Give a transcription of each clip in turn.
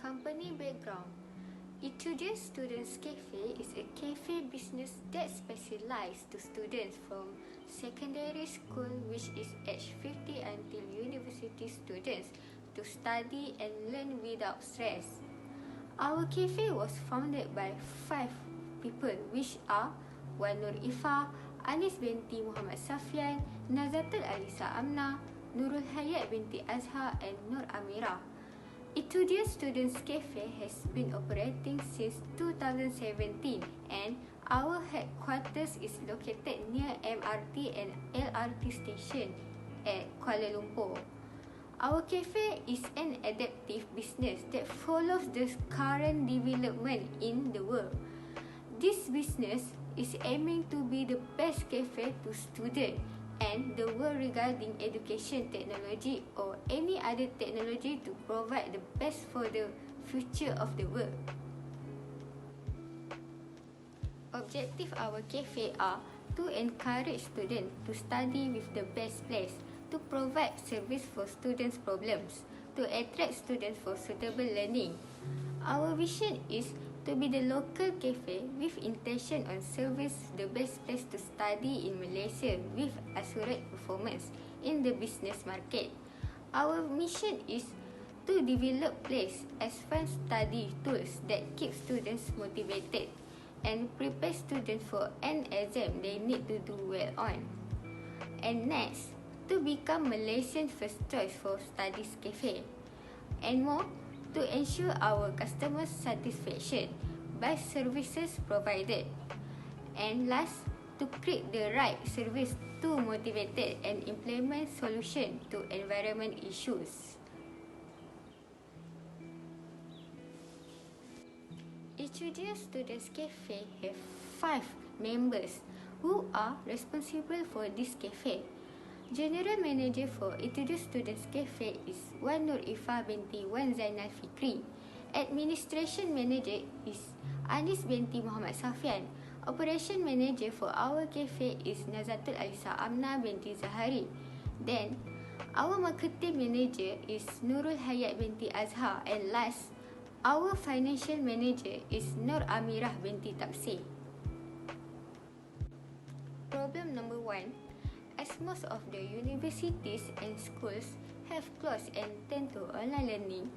Company background. Etudier Students Cafe is a cafe business that specializes to students from secondary school, which is age 50 until university students, to study and learn without stress. Our cafe was founded by 5 people, which are Nur IFFAH, BINTI Muhammad SAFIAN, NAZATUL ALISSA AMNA, NURUL HAYAT binti AZHAR, and AMIRAH. Etudier Students Cafe has been operating since 2017 and our headquarters is located near MRT and LRT station at Kuala Lumpur. Our cafe is an adaptive business that follows the current development in the world. This business is aiming to be the best cafe to students and the world regarding education technology or any other technology to provide the best for the future of the world. Objective our cafe are to encourage students to study with the best place, to provide service for students' problems, to attract students for suitable learning. Our vision is to be the local cafe with intention on service the best place to study in Malaysia with assured performance in the business market. Our mission is to develop place as fun study tools that keep students motivated and prepare students for an exam they need to do well on. And next, to become Malaysian first choice for studies cafe. And more, to ensure our customer satisfaction by services provided. And last, to create the right service to motivate and implement solution to environment issues. Etudier Students Cafe have 5 members who are responsible for this cafe. General Manager for Etudier Students Cafe is Nur IFFAH binti ZAINAL FIKRI. Administration Manager is BINTI Muhammad SAFIAN. Operation Manager for our cafe is NAZATUL AMNA binti ZAHARI. Then, our Marketing Manager is NURUL binti AZHAR. And last, our Financial Manager is AMIRAH binti TABSIR. Problem number 1. As most of the universities and schools have closed and turned to online learning,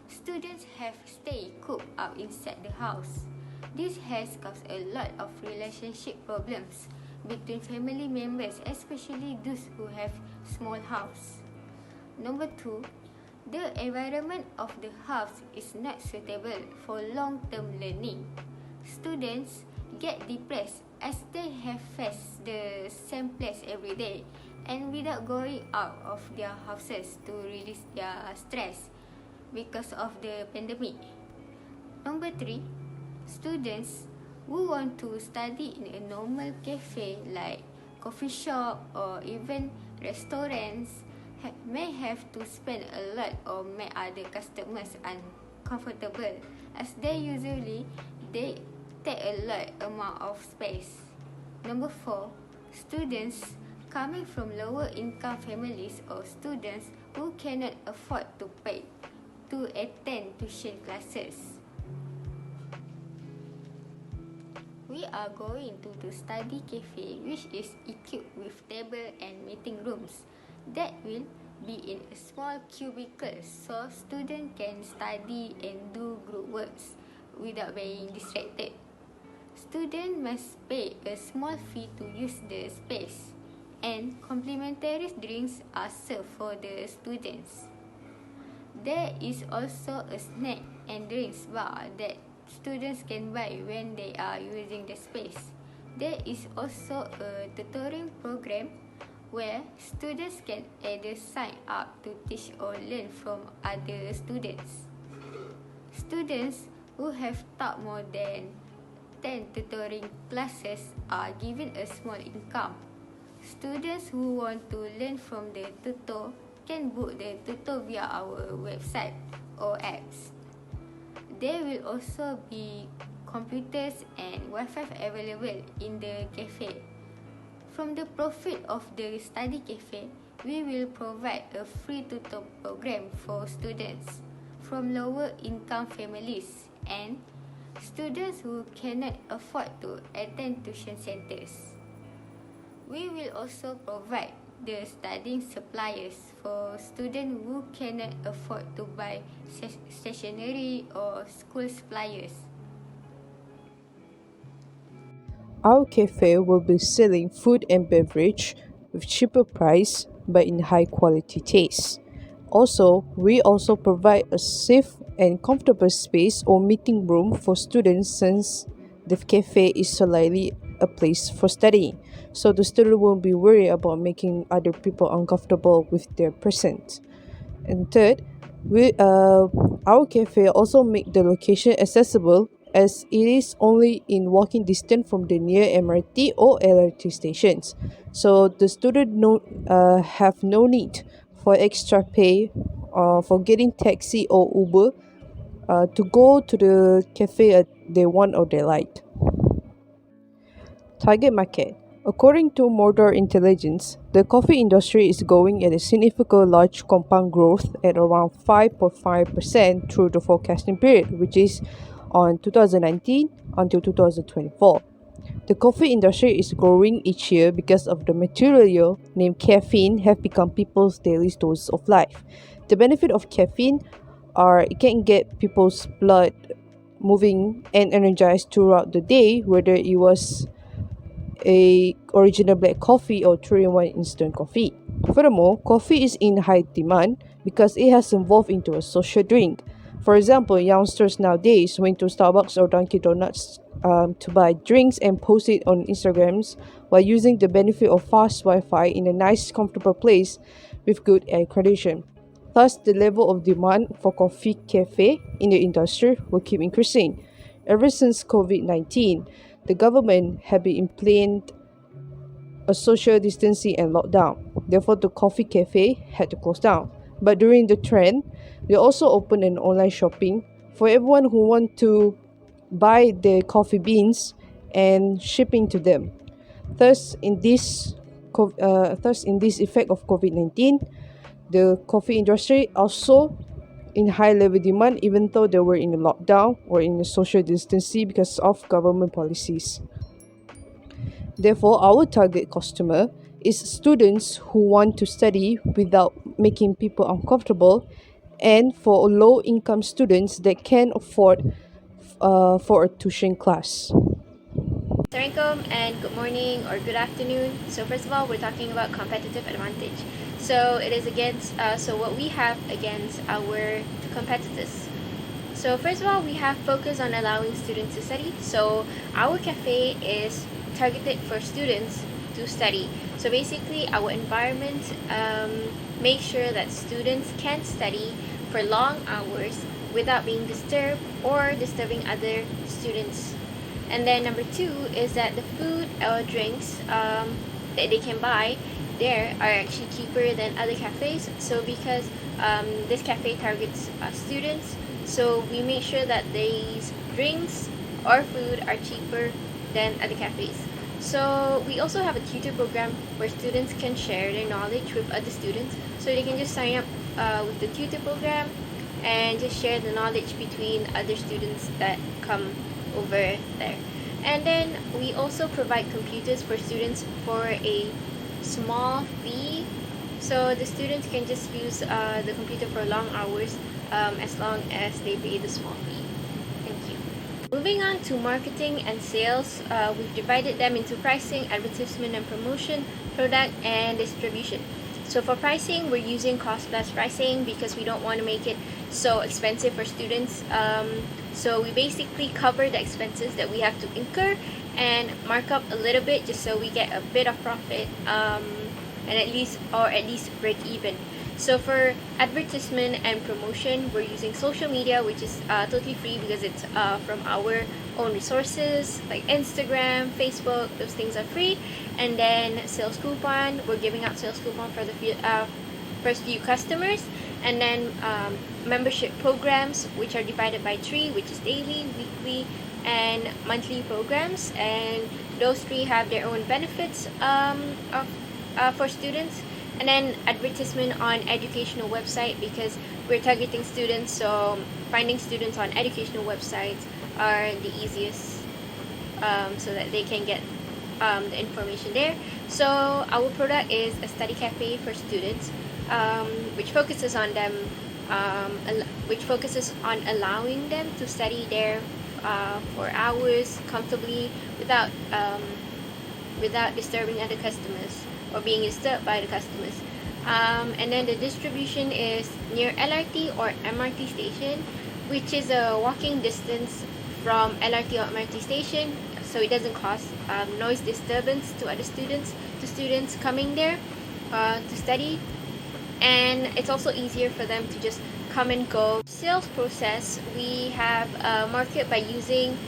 students have stayed cooped up inside the house. This has caused a lot of relationship problems between family members, especially those who have small house. Number 2, the environment of the house is not suitable for long-term learning. Students get depressed as they have faced the same place every day and without going out of their houses to release their stress because of the pandemic. Number 3, students who want to study in a normal cafe like coffee shop or even restaurants may have to spend a lot or make other customers uncomfortable as they take a lot amount of space. Number 4, students coming from lower income families or students who cannot afford to pay to attend tuition classes. We are going to the study cafe, which is equipped with table and meeting rooms that will be in a small cubicle so students can study and do group works without being distracted. Students must pay a small fee to use the space, and complimentary drinks are served for the students. There is also a snack and drinks bar that students can buy when they are using the space. There is also a tutoring program where students can either sign up to teach or learn from other students. Students who have taught more than 10 tutoring classes are given a small income. Students who want to learn from the tutor can book the tutor via our website or apps. There will also be computers and Wi-Fi available in the cafe. From the profit of the study cafe, we will provide a free tutor program for students. from lower income families and students who cannot afford to attend tuition centres. We will also provide the studying supplies for students who cannot afford to buy stationery or school supplies. Our cafe will be selling food and beverage with cheaper price but in high quality taste. Also, we also provide a safe and comfortable space or meeting room for students since the cafe is solely a place for studying. So the student won't be worried about making other people uncomfortable with their presence. And third, our cafe also make the location accessible as it is only in walking distance from the near MRT or LRT stations. So the student have no need for extra pay for getting taxi or Uber to go to the cafe they want or they like. Target market. According to Mordor Intelligence, the coffee industry is going at a significant large compound growth at around 5.5% through the forecasting period, which is on 2019 until 2024. The coffee industry is growing each year because of the material named caffeine have become people's daily dose of life. The benefit of caffeine are it can get people's blood moving and energized throughout the day, whether it was a original black coffee or 3-in-1 instant coffee. Furthermore, coffee is in high demand because it has evolved into a social drink. For example, youngsters nowadays went to Starbucks or Dunkin' Donuts to buy drinks and post it on Instagrams while using the benefit of fast Wi-Fi in a nice, comfortable place with good air condition. Thus, the level of demand for coffee cafe in the industry will keep increasing. Ever since COVID-19, the government had been implemented a social distancing and lockdown. Therefore, the coffee cafe had to close down. But during the trend, they also opened an online shopping for everyone who want to buy their coffee beans and shipping to them. Thus, in this effect of COVID-19, the coffee industry also in high level demand even though they were in a lockdown or in a social distancing because of government policies. Therefore, our target customer is students who want to study without making people uncomfortable and for low income students that can afford for a tuition class. Assalamualaikum and good morning or good afternoon. So first of all, we're talking about competitive advantage. So it is against what we have against our competitors. So first of all, we have focus on allowing students to study. So our cafe is targeted for students to study. So basically, our environment makes sure that students can study for long hours without being disturbed or disturbing other students. And then number two is that the food or drinks that they can buy there are actually cheaper than other cafes. So because this cafe targets students, so we make sure that these drinks or food are cheaper than other cafes. So we also have a tutor program where students can share their knowledge with other students. So they can just sign up with the tutor program and just share the knowledge between other students that come over there. And then we also provide computers for students for a small fee. So the students can just use the computer for long hours as long as they pay the small fee. Thank you. Moving on to marketing and sales, we've divided them into pricing, advertisement and promotion, product, and distribution. So for pricing, we're using cost plus pricing because we don't want to make it so expensive for students. So we basically cover the expenses that we have to incur and mark up a little bit just so we get a bit of profit and at least break even. So for advertisement and promotion, we're using social media, which is totally free because it's from our own resources like Instagram, Facebook. Those things are free. And then sales coupon, we're giving out sales coupon for the first few customers. And then membership programs, which are divided by 3, which is daily, weekly, and monthly programs. And those 3 have their own benefits for students. And then advertisement on educational website, because we're targeting students, so finding students on educational websites are the easiest, so that they can get the information there. So our product is a study cafe for students, which focuses on them, which focuses on allowing them to study there for hours comfortably without disturbing other customers or being disturbed by the customers. And then the distribution is near LRT or MRT station, which is a walking distance from LRT or MRT station, so it doesn't cause noise disturbance to other students coming there to study. And it's also easier for them to just come and go. Sales process, we have market by using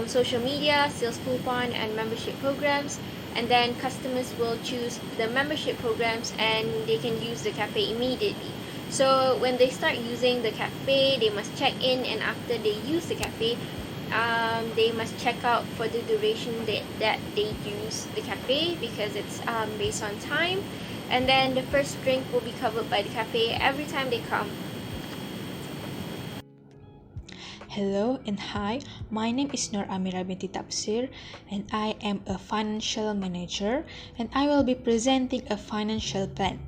social media, sales coupon, and membership programs. And then customers will choose the membership programs and they can use the cafe immediately. So when they start using the cafe, they must check in, and after they use the cafe, they must check out for the duration that they use the cafe, because it's based on time. And then the first drink will be covered by the cafe every time they come. Hello and hi, my name is AMIRAH binti TABSIR and I am a financial manager, and I will be presenting a financial plan.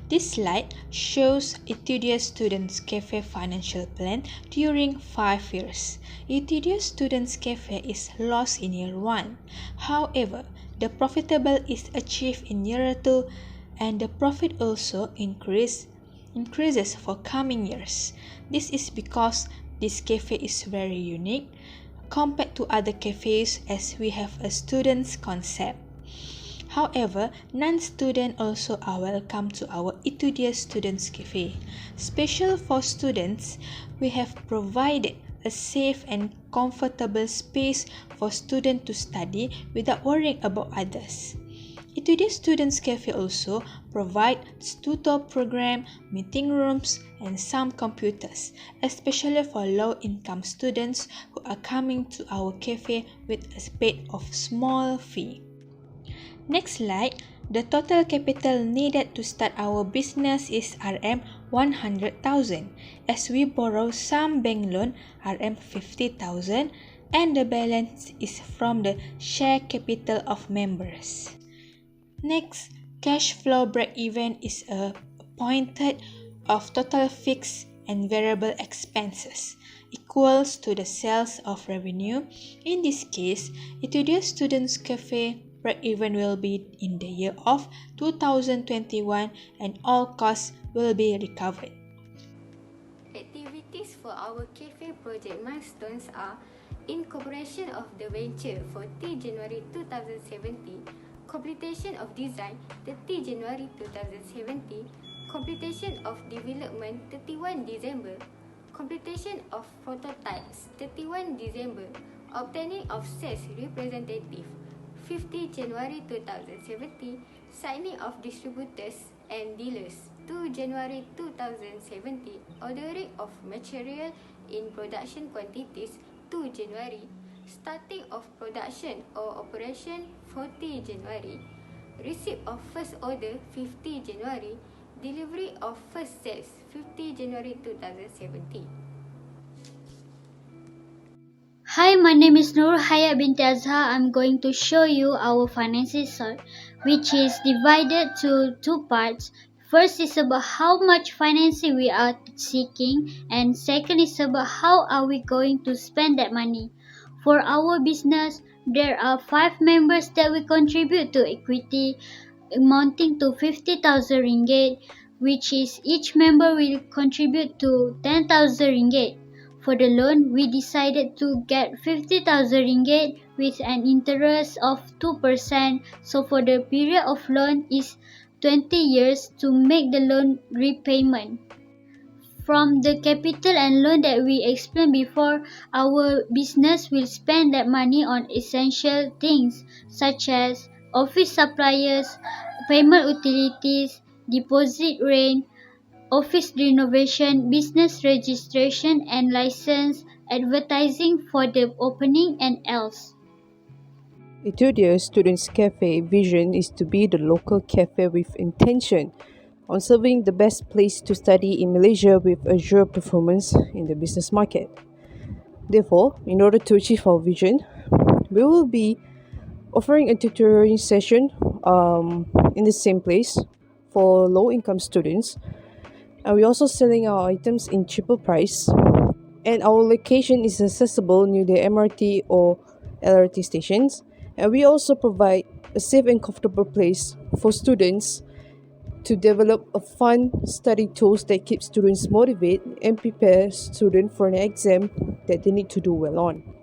This slide shows Etudier Students Cafe financial plan during 5 years. Etudier Students Cafe is lost in year 1. However, the profitable is achieved in year 2, and the profit also increases for coming years. This is because this cafe is very unique compared to other cafes, as we have a student's concept. However, non-students also are welcome to our Etudier Students Cafe. Special for students, we have provided a safe and comfortable space for students to study without worrying about others. Etudier Students Cafe also provides tutor program, meeting rooms, and some computers, especially for low-income students who are coming to our cafe with a paid of small fee. Next slide, the total capital needed to start our business is RM 100,000, as we borrow some bank loan RM 50,000, and the balance is from the share capital of members. Next, cash flow break-even is a pointed of total fixed and variable expenses equals to the sales of revenue. In this case, Etudier Students Cafe break-even will be in the year of 2021 and all costs will be recovered. Activities for our cafe project milestones are incorporation of the venture 40 January 2017, completion of design 30 January 2017, completion of development 31 December, completion of prototypes 31 December, obtaining of sales representative 50 January 2017, signing of distributors and dealers 2 January 2017, ordering of material in production quantities 2 January, starting of production or operation 40 January, receipt of first order 50 January, delivery of first sales 50 January 2017. Hi, my name is NURUL HAYAT binti AZHAR. I'm going to show you our finances, which is divided to two parts. First is about how much financing we are seeking, and second is about how are we going to spend that money. For our business, there are 5 members that we contribute to equity amounting to 50,000 ringgit, which is each member will contribute to 10,000 ringgit. For the loan, we decided to get 50,000 ringgit with an interest of 2%. So for the period of loan is 20 years to make the loan repayment. From the capital and loan that we explained before, our business will spend that money on essential things such as office suppliers, payment utilities, deposit rent, office renovation, business registration and license, advertising for the opening and else. Etudier Students Cafe vision is to be the local cafe with intention on serving the best place to study in Malaysia with AZHAR performance in the business market. Therefore, in order to achieve our vision, we will be offering a tutoring session in the same place for low-income students, and we're also selling our items in cheaper price, and our location is accessible near the MRT or LRT stations, and we also provide a safe and comfortable place for students to develop a fun study tools that keep students motivated and prepare students for an exam that they need to do well on.